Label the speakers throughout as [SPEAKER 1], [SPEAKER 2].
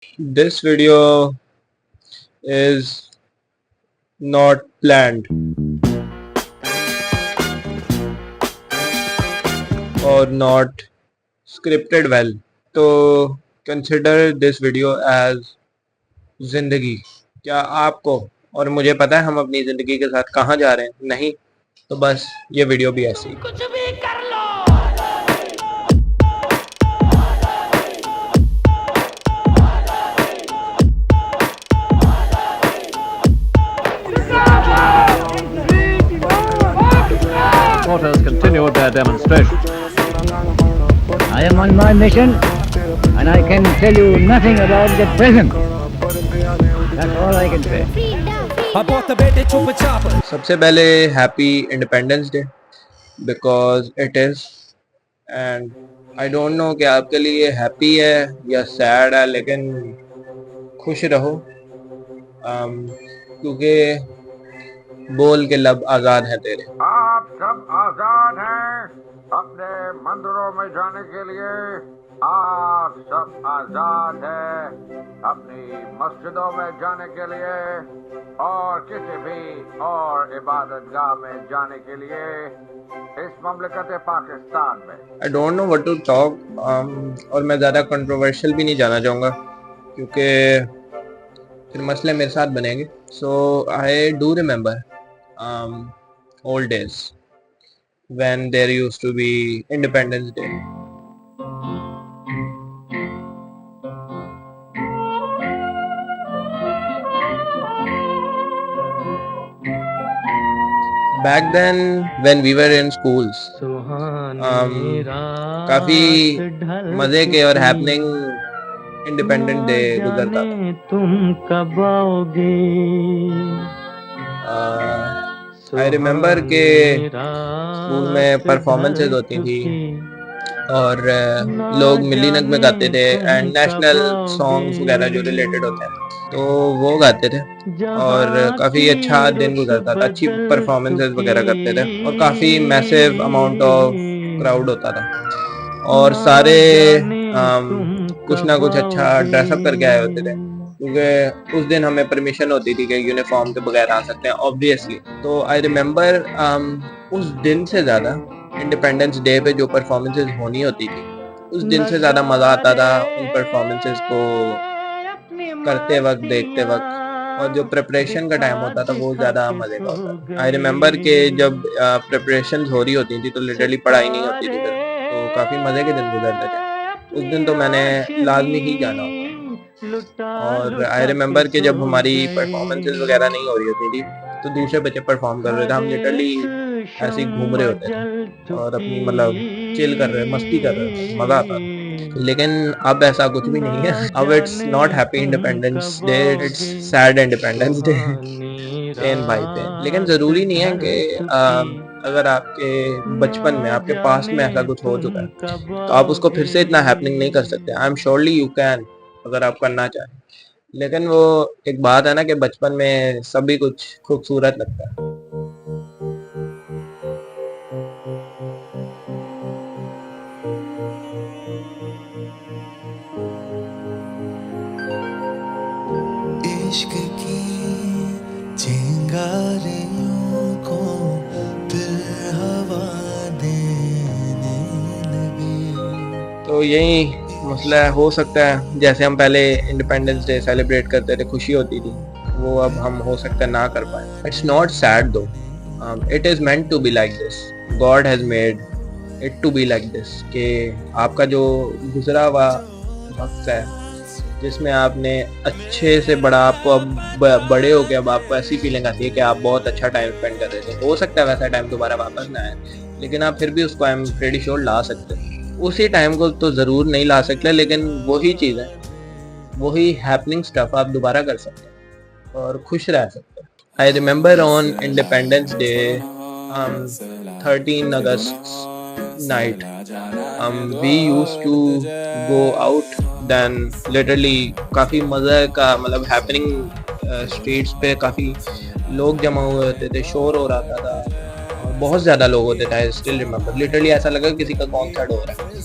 [SPEAKER 1] This video is not planned or not scripted well. तो consider this video as जिंदगी। क्या आपको और मुझे पता है हम अपनी जिंदगी के साथ कहाँ जा रहे हैं? नहीं तो बस ये वीडियो भी ऐसी। कुछ भी कर लो।
[SPEAKER 2] Supporters continued their demonstration.
[SPEAKER 3] I am on my mission and I can tell you nothing about the present. That's all I can say.
[SPEAKER 1] सबसे पहले happy independence day because it is and I don't no कि आपके लिए happy है या sad है, लेकिन खुश रहो क्योंकि बोल के लब आज़ाद है तेरे।
[SPEAKER 4] आप सब आजाद हैं अपने मंदिरों में जाने के लिए। आप सब आजाद हैं अपनी मस्जिदों में जाने के लिए और किसी भी और इबादतगाह में जाने के लिए इस ममलकत पाकिस्तान में।
[SPEAKER 1] I don't know what to talk और मैं ज़्यादा कंट्रोवर्शियल भी नहीं जाना चाहूँगा क्योंकि फिर मसले मेरे साथ बनेंगे। So I do remember old days when there used to be Independence Day. Back then when we were in schools, काफी मजे के और हैपनिंग इंडिपेंडेंट डे गुजरता था।
[SPEAKER 5] तुम कब आओगे?
[SPEAKER 1] आई रिमेंबर के स्कूल में परफॉर्मेंसेज होती थी और लोग मिली नगमे गाते थे एंड नेशनल सॉन्ग्स वगैरह जो रिलेटेड होते हैं तो वो गाते थे और काफ़ी अच्छा दिन गुजरता था। अच्छी परफॉर्मेंसेज वगैरह करते थे और काफ़ी मैसिव अमाउंट ऑफ क्राउड होता था और सारे कुछ ना कुछ अच्छा ड्रेसअप करके आए होते थे क्योंकि उस दिन हमें परमिशन होती थी कि यूनिफॉर्म के बगैर आ सकते हैं ऑब्वियसली। तो आई रिमेंबर उस दिन से ज़्यादा इंडिपेंडेंस डे पे जो परफॉर्मेंसेज होनी होती थी उस दिन से ज़्यादा मज़ा आता था उन परफॉर्मेंसेज को करते वक्त, देखते वक्त, और जो प्रिपरेशन का टाइम होता था वो ज़्यादा मज़े का होता था। आई रिमेंबर के जब प्रिपरेशन हो रही होती थी तो लिटरली पढ़ाई नहीं होती थी फिर, तो काफ़ी मज़े के दिन गुजरते थे। उस दिन तो मैंने लाजमी ही जाना होता। और आई रिमेंबर कि जब हमारी परफॉर्मेंसेज वगैरह नहीं हो रही होती थी तो दूसरे बच्चे परफॉर्म कर रहे थे, हम लिटरली ऐसे ही घूम रहे होते थे और अपनी मतलब चिल कर रहे, मस्ती कर रहे, मज़ा आता था। लेकिन अब ऐसा कुछ भी नहीं है। अब it's not happy independence day, it's sad independence day. Pain भाई पेन। लेकिन ज़रूरी नहीं है कि अगर आपके बचपन में, आपके पास में ऐसा कुछ हो चुका है तो आप उसको फिर से इतना हैपनिंग नहीं कर सकते। I am surely you can अगर आप करना चाहें, लेकिन वो एक बात है ना कि बचपन में सभी कुछ खूबसूरत लगता है।
[SPEAKER 6] इश्क की चिंगारियों को दिल हवा देने लगी।
[SPEAKER 1] तो यही मसला हो सकता है, जैसे हम पहले इंडिपेंडेंस डे सेलिब्रेट करते थे, खुशी होती थी, वो अब हम हो सकता है ना कर पाए। It's not sad though, it is meant to be like this. God has made it to be like this कि आपका जो गुजरा हुआ वक्त है जिसमें आपने अच्छे से बड़ा, आपको अब बड़े हो के अब आपको ऐसी फीलिंग आती है कि आप बहुत अच्छा टाइम स्पेंड कर रहे थे। हो सकता है वैसा टाइम दोबारा वापस ना आए, लेकिन आप फिर भी उसको आई एम प्रीटी श्योर ला सकते हैं। उसी टाइम को तो ज़रूर नहीं ला सकते, लेकिन वही चीज़ है, वही हैपनिंग स्टफ आप दोबारा कर सकते हैं और खुश रह सकते हैं। I remember on independence day 13 August night we used to go out, then literally काफ़ी मज़े का मतलब हैपनिंग स्ट्रीट्स पे काफ़ी लोग जमा हुए होते थे, शोर हो रहा था और बहुत ज़्यादा लोग होते थे। आई स्टिल रिमेंबर, लिटरली ऐसा लगा किसी का कॉन्सर्ट हो रहा है,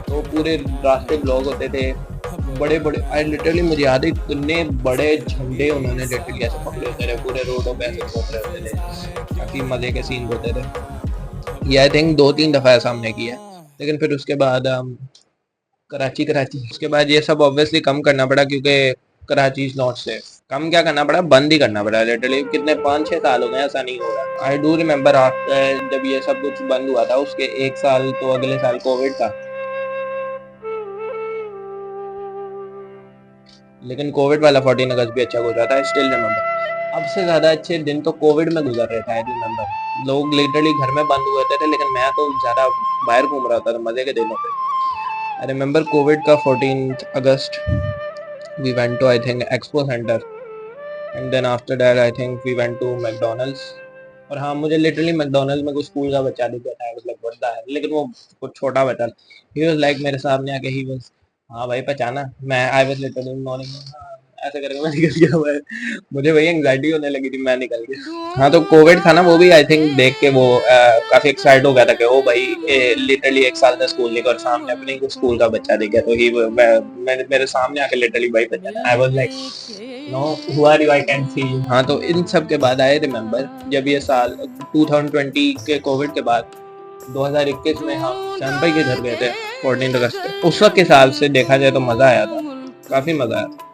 [SPEAKER 1] तो पूरे रास्ते ब्लॉक होते थे, बड़े बड़े आई लिटरली मुझे याद है इतने बड़े झंडे उन्होंने लिटरली ऐसे पकड़े होते थे, पूरे रोडों पे ऐसे घूम रहे होते थे, काफी मजे के सीन होते थे। ये आई थिंक 2-3 दफा ऐसा हमने किया, लेकिन फिर उसके बाद कराची उसके बाद ये सब ऑब्वियसली कम करना पड़ा, क्योंकि कराची इज नॉट सेफ। कम क्या करना पड़ा, बंद ही करना पड़ा लिटरली। कितने 5-6 साल हो गए ऐसा नहीं हो रहा। आई डू रिमेम्बर आफ्टर जब ये सब कुछ बंद हुआ था, उसके 1 साल तो अगले साल कोविड था, लेकिन कोविड वाला 14 अगस्त भी अच्छा गुजरा था। स्टिल रिमेम्बर अब से ज्यादा अच्छे दिन तो कोविड में गुजर रहे थे। आई रिमेम्बर लोग लिटरली घर में बंद हुए थे, लेकिन मैं तो ज्यादा बाहर घूम रहा था, मजे के दिनों पे। आई रिमेम्बर कोविड का 14 August we went to I think expo centre, and then after that I think we went to McDonald's. और हाँ, मुझे लिटरली मैकडॉनल्ड्स में कुछ स्कूल का बच्चा दिखा था, मतलब बड़ा है, लेकिन वो कुछ छोटा बच्चा, ही वाज लाइक मेरे सामने आके ही वाज, हाँ भाई पहचाना, मैं आई वाज लिटरली मॉर्निंग, ऐसे करके मैं निकल गया भाई। मुझे वही एंग्जाइटी होने लगी थी, मैं निकल गया। हाँ, तो कोविड था ना, वो भी आई थिंक देख के वो काफी एक्साइट हो गया था कि ओ भाई लिटरली 1 साल से स्कूल नहीं, और सामने अपने को स्कूल का बच्चा दिख गया, तो ही मेरे सामने आके लिटरली भाई पहचाना। I was like no who are you, I can see you. हाँ, तो इन सब के बाद आई रिमेम्बर जब ये साल 2020 के कोविड के बाद 2021 में हम सैम भाई के घर गए थे 14 अगस्त पे। उस वक्त के हिसाब से देखा जाए तो मजा आया था, काफी मजा आया था,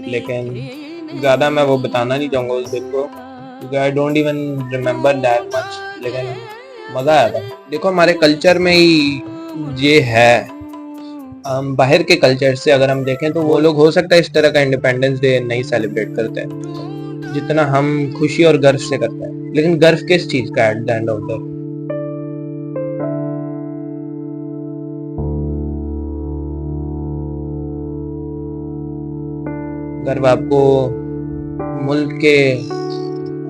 [SPEAKER 1] लेकिन ज्यादा मैं वो बताना नहीं चाहूंगा उस दिन को, क्योंकि I don't even remember that much, लेकिन मजा आया था। देखो हमारे कल्चर में ही ये है, बाहर के कल्चर से अगर हम देखें तो वो लोग हो सकता है इस तरह का इंडिपेंडेंस डे नहीं सेलिब्रेट करते हैं जितना हम खुशी और गर्व से करते हैं। लेकिन गर्व किस चीज का eight the end of the, गर्व आपको मुल्क के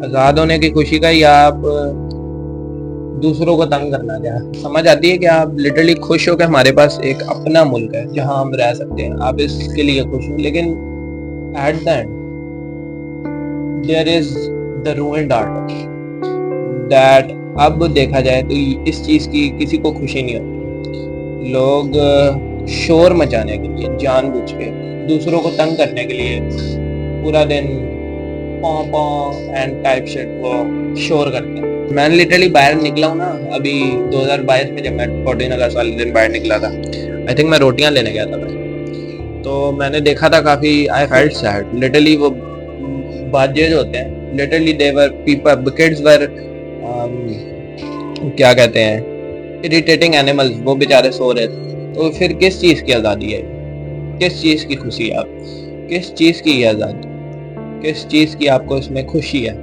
[SPEAKER 1] आजाद होने की खुशी का, या आप दूसरों को तंग करना चाहते? समझ आती है कि आप लिटरली खुश हो कि हमारे पास एक अपना मुल्क है जहां हम रह सकते हैं, आप इसके लिए खुश हो, लेकिन at the end there is the ruined art that अब देखा जाए तो इस चीज की किसी को खुशी नहीं होती। लोग शोर मचाने के लिए जानबूझ के, दूसरों को तंग करने के लिए पूरा दिन पॉ एंड टाइप शिट वो शोर करते हैं। मैं लिटरली बाहर निकला हूँ ना अभी 2022 में, जब मैं 14 अगस्त वाले दिन बाहर निकला था, आई थिंक मैं रोटियां लेने गया था मैं, तो मैंने देखा था काफी, आई फेल्ट सैड लिटरली। वो बाजे जो होते हैं literally they were people, kids were क्या कहते हैं, इरिटेटिंग एनिमल्स, वो बेचारे सो रहे थे। तो फिर किस चीज की आजादी है, किस चीज की खुशी है, आप किस चीज की आजादी, किस चीज की आपको इसमें खुशी है,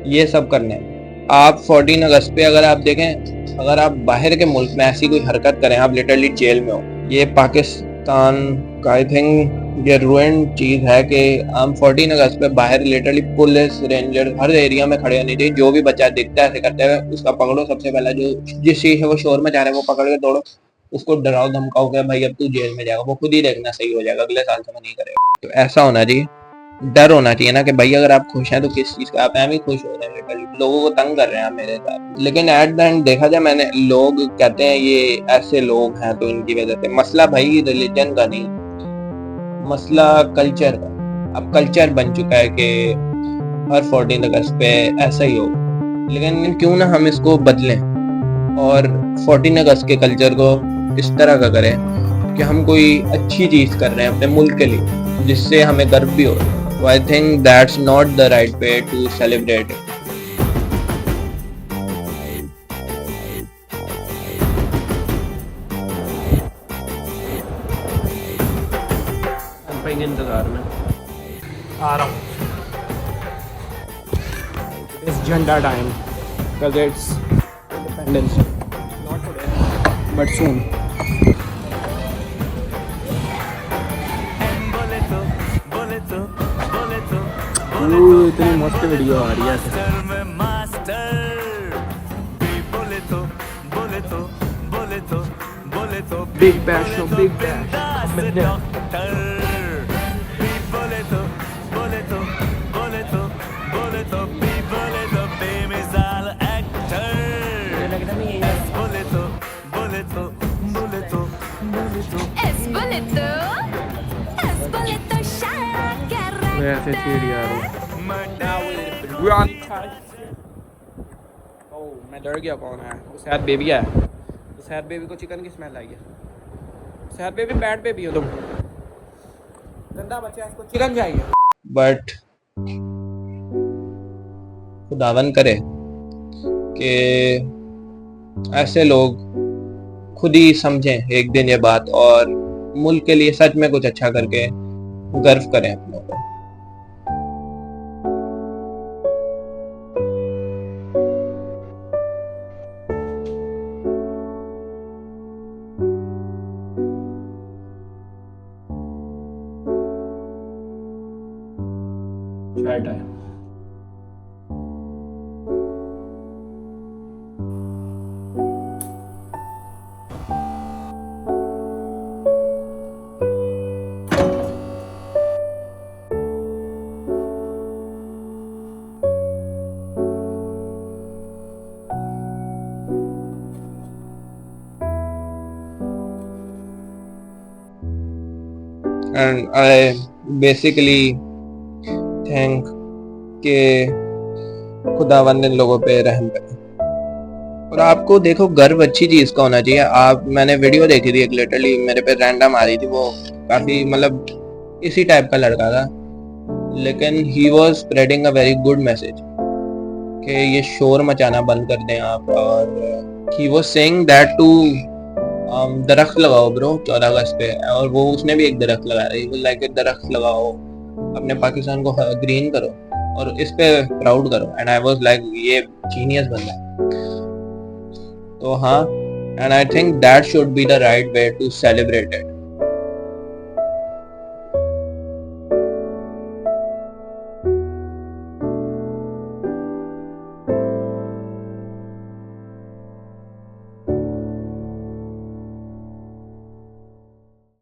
[SPEAKER 1] ये सब करने में। आप 14 अगस्त पे अगर आप देखें, अगर आप बाहर के मुल्क में ऐसी कोई हरकत करें, आप लिटरली जेल में हो। ये पाकिस्तान का आई थिंक ये रूइंड चीज है कि हम 14 अगस्त पे बाहर लिटरली पुलिस रेंजर हर एरिया में खड़े होने चाहिए। जो भी बच्चा दिखता है ऐसे करते हुए, उसका पकड़ो, सबसे पहला जो जिस चीज है वो शोर में जा रहा है वो पकड़ के दौड़ो, उसको डराओ धमकाओ कि भाई अब तू जेल में जाएगा, वो खुद ही देखना सही हो जाएगा, अगले साल से वो नहीं करेगा। तो ऐसा होना चाहिए, डर होना चाहिए ना कि भाई अगर आप खुश हैं तो किस चीज का, आप भी खुश हो रहे हैं, लोगों को तंग कर रहे हैं मेरे साथ। लेकिन एट द एंड देखा जाए, मैंने लोग कहते हैं ये ऐसे लोग हैं तो इनकी वजह से, मसला भाई रिलीजन का नहीं, मसला कल्चर का। अब कल्चर बन चुका है कि हर 14 अगस्त पे ऐसा ही हो, लेकिन क्यों ना हम इसको बदलें और 14 अगस्त के कल्चर को इस तरह का करें कि हम कोई अच्छी चीज कर रहे हैं अपने मुल्क के लिए, जिससे हमें गर्व भी हो। So I think that's not the right way to celebrate it. इंतजार में
[SPEAKER 7] आ रहा हूँ। It's gender time because it's Independence Day. Not today, but soon. इतनी मस्त वीडियो आ रही है। Big bash, big bash. ऐसे चीड़ यार मैं डर गया। कौन है वो? शायद बेबी है। शायद बेबी को चिकन की स्मेल आई है। शायद बेबी बैड बेबी हो तुम, गंदा बच्चा है, इसको चिकन चाहिए।
[SPEAKER 1] बट खुदावन करे कि ऐसे लोग खुद ही समझें एक दिन ये बात और मुल्क के लिए सच में कुछ अच्छा करके गर्व करें अपनों को। चाय time. And I basically think कि खुदावंद इन लोगों पे रहम करे। और आपको देखो गर्व अच्छी चीज का होना चाहिए। मैंने वीडियो देखी थी एक, लिटरली मेरे पे रैंडम आ रही थी, वो काफी मतलब इसी टाइप का लड़का था, लेकिन he was spreading a very good message कि ये शोर मचाना बंद कर दें आप। और he was saying that to दरख्त लगाओ ब्रो 14 अगस्त पे, और वो उसने भी एक दरख्त लगाया। ही वाज लाइक दरख्त लगाओ, अपने पाकिस्तान को ग्रीन करो और इस पे प्राउड करो। एंड आई वाज लाइक ये जीनियस बंदा है। तो हाँ, and I think that should be the right way to celebrate it.